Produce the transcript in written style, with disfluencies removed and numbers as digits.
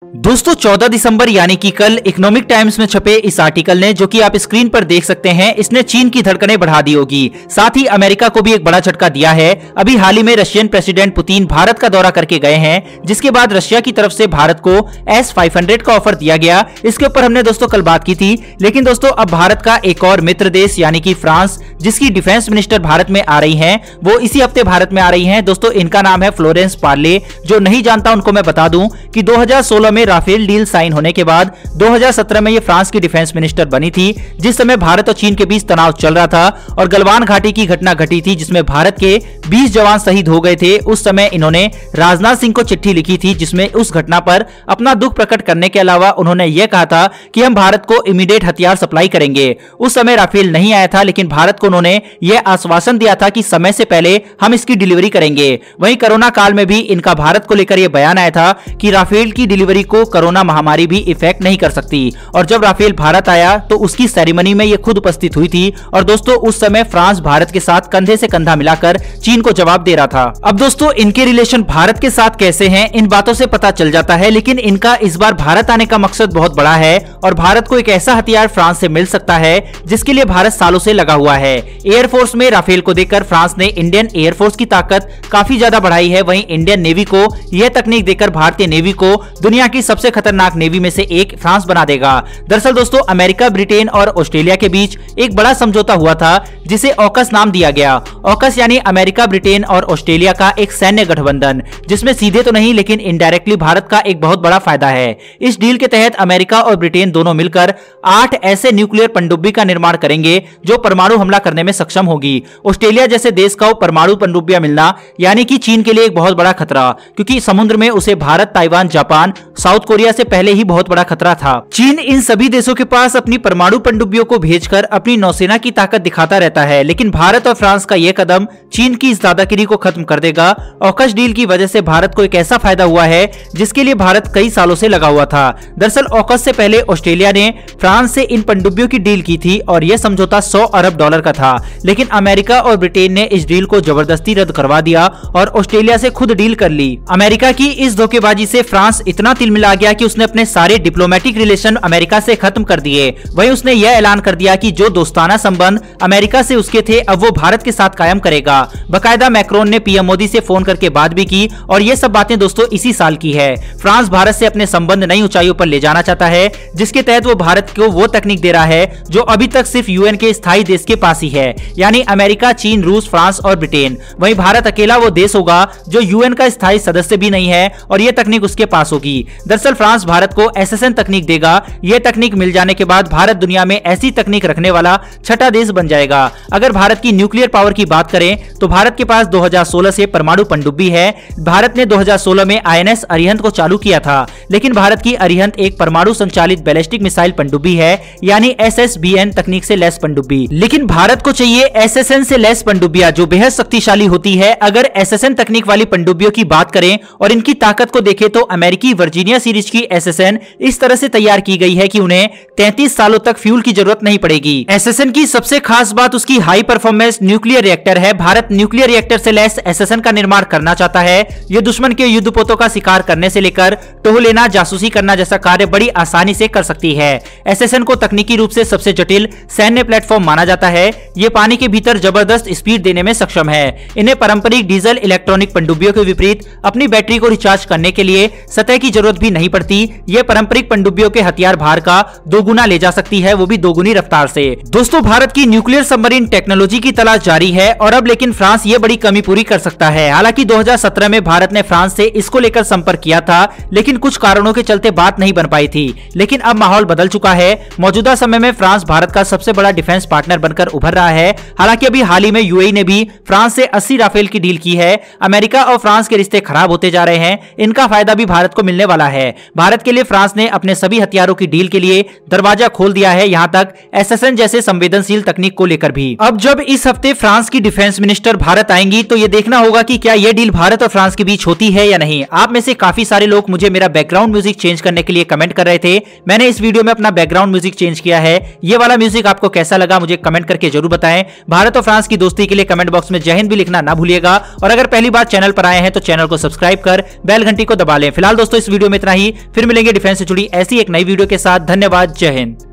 दोस्तों 14 दिसंबर यानी कि कल इकोनॉमिक टाइम्स में छपे इस आर्टिकल ने, जो कि आप स्क्रीन पर देख सकते हैं, इसने चीन की धड़कनें बढ़ा दी होगी। साथ ही अमेरिका को भी एक बड़ा झटका दिया है। अभी हाल ही में रशियन प्रेसिडेंट पुतिन भारत का दौरा करके गए हैं, जिसके बाद रशिया की तरफ से भारत को S-500 का ऑफर दिया गया। इसके ऊपर हमने दोस्तों कल बात की थी। लेकिन दोस्तों अब भारत का एक और मित्र देश यानी कि फ्रांस, जिसकी डिफेंस मिनिस्टर भारत में आ रही हैं, वो इसी हफ्ते भारत में आ रही हैं। दोस्तों इनका नाम है फ्लोरेंस पार्ले। जो नहीं जानता उनको मैं बता दूं कि 2016 में राफेल डील साइन होने के बाद 2017 में ये फ्रांस की डिफेंस मिनिस्टर बनी थी, जिस समय भारत और चीन के बीच तनाव चल रहा था और गलवान घाटी की घटना घटी थी, जिसमें भारत के 20 जवान शहीद हो गए थे। उस समय इन्होंने राजनाथ सिंह को चिट्ठी लिखी थी, जिसमें उस घटना पर अपना दुख प्रकट करने के अलावा उन्होंने यह कहा था कि हम भारत को इमीडिएट हथियार सप्लाई करेंगे। उस समय राफेल नहीं आया था, लेकिन भारत को उन्होंने यह आश्वासन दिया था कि समय से पहले हम इसकी डिलीवरी करेंगे। वहीं कोरोना काल में भी इनका भारत को लेकर यह बयान आया था कि राफेल की डिलीवरी को कोरोना महामारी भी इफेक्ट नहीं कर सकती। और जब राफेल भारत आया तो उसकी सेरेमनी में ये खुद उपस्थित हुई थी। और दोस्तों उस समय फ्रांस भारत के साथ कंधे से कंधा मिलाकर चीन को जवाब दे रहा था। अब दोस्तों इनके रिलेशन भारत के साथ कैसे हैं, इन बातों से पता चल जाता है। लेकिन इनका इस बार भारत आने का मकसद बहुत बड़ा है और भारत को एक ऐसा हथियार फ्रांस से मिल सकता है जिसके लिए भारत सालों से लगा हुआ है। एयरफोर्स में राफेल को देखकर फ्रांस ने इंडियन एयरफोर्स की ताकत काफी ज्यादा बढ़ाई है। वहीं इंडियन नेवी को यह तकनीक देकर भारतीय नेवी को दुनिया की सबसे खतरनाक नेवी में से एक फ्रांस बना देगा। दरअसल दोस्तों अमेरिका, ब्रिटेन और ऑस्ट्रेलिया के बीच एक बड़ा समझौता हुआ था, जिसे ऑकस नाम दिया गया। ऑकस यानी अमेरिका, ब्रिटेन और ऑस्ट्रेलिया का एक सैन्य गठबंधन, जिसमें सीधे तो नहीं लेकिन इनडायरेक्टली भारत का एक बहुत बड़ा फायदा है। इस डील के तहत अमेरिका और ब्रिटेन दोनों मिलकर 8 ऐसे न्यूक्लियर पनडुब्बी का निर्माण करेंगे जो परमाणु हमला करने में सक्षम होगी। ऑस्ट्रेलिया जैसे देश को परमाणु पनडुब्बियां मिलना यानी कि चीन के लिए एक बहुत बड़ा खतरा, क्योंकि समुद्र में उसे Bharat, Taiwan, Japan, south Korea से पहले ही बहुत बड़ा खतरा था। चीन इन सभी देशों के पास अपनी परमाणु पनडुब्बियों को भेजकर अपनी नौसेना की ताकत दिखाता रहता है। लेकिन भारत और फ्रांस का यह कदम चीन की इस दादागिरी को खत्म कर देगा। ऑकस डील की वजह से भारत को एक ऐसा फायदा हुआ है जिसके लिए भारत कई सालों से लगा हुआ था। दरअसल ऑकस से पहले ऑस्ट्रेलिया ने फ्रांस से इन पनडुब्बियों की डील की थी और यह समझौता $100 अरब का था। लेकिन अमेरिका और ब्रिटेन ने इस डील को जबरदस्ती रद्द करवा दिया और ऑस्ट्रेलिया से खुद डील कर ली। अमेरिका की इस धोखेबाजी से फ्रांस इतना तिलमिला गया कि उसने अपने सारे डिप्लोमेटिक रिलेशन अमेरिका से खत्म कर दिए। वहीं उसने यह ऐलान कर दिया कि जो दोस्ताना संबंध अमेरिका से उसके थे, अब वो भारत के साथ कायम करेगा। बकायदा मैक्रोन ने पीएम मोदी से फोन करके बात भी की और ये सब बातें दोस्तों इसी साल की है। फ्रांस भारत से अपने संबंध नई ऊंचाइयों पर ले जाना चाहता है, जिसके तहत वो भारत को वो तकनीक दे रहा है जो अभी तक सिर्फ यूएन के स्थायी देश के पास ही है, यानी अमेरिका, चीन, रूस, फ्रांस और ब्रिटेन। वहीं भारत अकेला वो देश होगा जो यूएन का स्थायी सदस्य भी नहीं है और ये तकनीक उसके पास होगी। दरअसल फ्रांस भारत को SSN तकनीक देगा। यह तकनीक मिल जाने के बाद भारत दुनिया में ऐसी तकनीक रखने वाला छठा देश बन जाएगा। अगर भारत की न्यूक्लियर पावर की बात करें तो भारत के पास 2016 से परमाणु पनडुब्बी है। भारत ने 2016 में INS अरिहंत को चालू किया था, लेकिन भारत की अरिहंत एक परमाणु संचालित बैलिस्टिक मिसाइल पनडुब्बी है, यानी SSBN तकनीक से लैस पनडुब्बी। लेकिन भारत को चाहिए SSN से लैस पनडुब्बियां जो बेहद शक्तिशाली होती है। अगर SSN तकनीक वाली पनडुब्बियों की बात करें और इनकी ताकत को देखें तो अमेरिकी वर्जीनिया सीरीज की SSN इस तरह से तैयार की गई है कि उन्हें 33 सालों तक फ्यूल की जरूरत नहीं पड़ेगी। SSN की सबसे खास बात उसकी हाई परफॉर्मेंस न्यूक्लियर रिएक्टर है। भारत न्यूक्लियर रिएक्टर से लैस SSN का निर्माण करना चाहता है। यह दुश्मन के युद्धपोतों का शिकार करने से लेकर टोह लेना, जासूसी करना जैसा कार्य बड़ी आसानी से कर सकती है। SSN को तकनीकी रूप से सबसे जटिल सैन्य प्लेटफॉर्म माना जाता है। ये पानी के भीतर जबरदस्त स्पीड देने में सक्षम है। इन्हें पारंपरिक डीजल इलेक्ट्रॉनिक पनडुब्बियों के विपरीत अपनी बैटरी को रिचार्ज करने के लिए सतह की जरूरत भी नहीं पड़ती। यह पारंपरिक पनडुब्बियों के हथियार भार का 2 गुना ले जा सकती है, वो भी 2 गुनी रफ्तार से। दोस्तों भारत की न्यूक्लियर सबमरीन टेक्नोलॉजी की तलाश जारी है और अब लेकिन फ्रांस ये बड़ी कमी पूरी कर सकता है। हालांकि 2017 में भारत ने फ्रांस से इसको लेकर संपर्क किया था, लेकिन कुछ कारणों के चलते बात नहीं बन पाई थी। लेकिन अब माहौल बदल चुका है। मौजूदा समय में फ्रांस भारत का सबसे बड़ा डिफेंस पार्टनर बनकर उभर रहा है। हालांकि अभी हाल ही में यूएई ने भी फ्रांस से 80 राफेल की डील की है। अमेरिका और फ्रांस के रिश्ते खराब होते जा रहे हैं, इनका फायदा भी भारत को मिलने वाला है। भारत के लिए फ्रांस ने अपने सभी हथियारों की डील के लिए दरवाजा खोल दिया है, यहां तक SSN जैसे संवेदनशील तकनीक को लेकर भी। अब जब इस हफ्ते फ्रांस की डिफेंस मिनिस्टर भारत आएंगी तो यह देखना होगा कि क्या यह डील भारत और फ्रांस के बीच होती है या नहीं। आप में से काफी सारे लोग मुझे मेरा बैकग्राउंड बैकग्राउंड म्यूजिक चेंज करने के लिए कमेंट कर रहे थे। मैंने इस वीडियो में अपना बैकग्राउंड म्यूजिक चेंज किया है। ये वाला म्यूजिक आपको कैसा लगा मुझे कमेंट करके जरूर बताएं। भारत और फ्रांस की दोस्ती के लिए कमेंट बॉक्स में जय हिंद भी लिखना ना भूलिएगा, और अगर पहली बार चैनल पर आए हैं तो चैनल को सब्सक्राइब कर बेल घंटी को दबा लें। फिलहाल दोस्तों इस वीडियो में इतना ही, फिर मिलेंगे डिफेंस से जुड़ी ऐसी एक नई वीडियो के साथ। धन्यवाद, जय हिंद।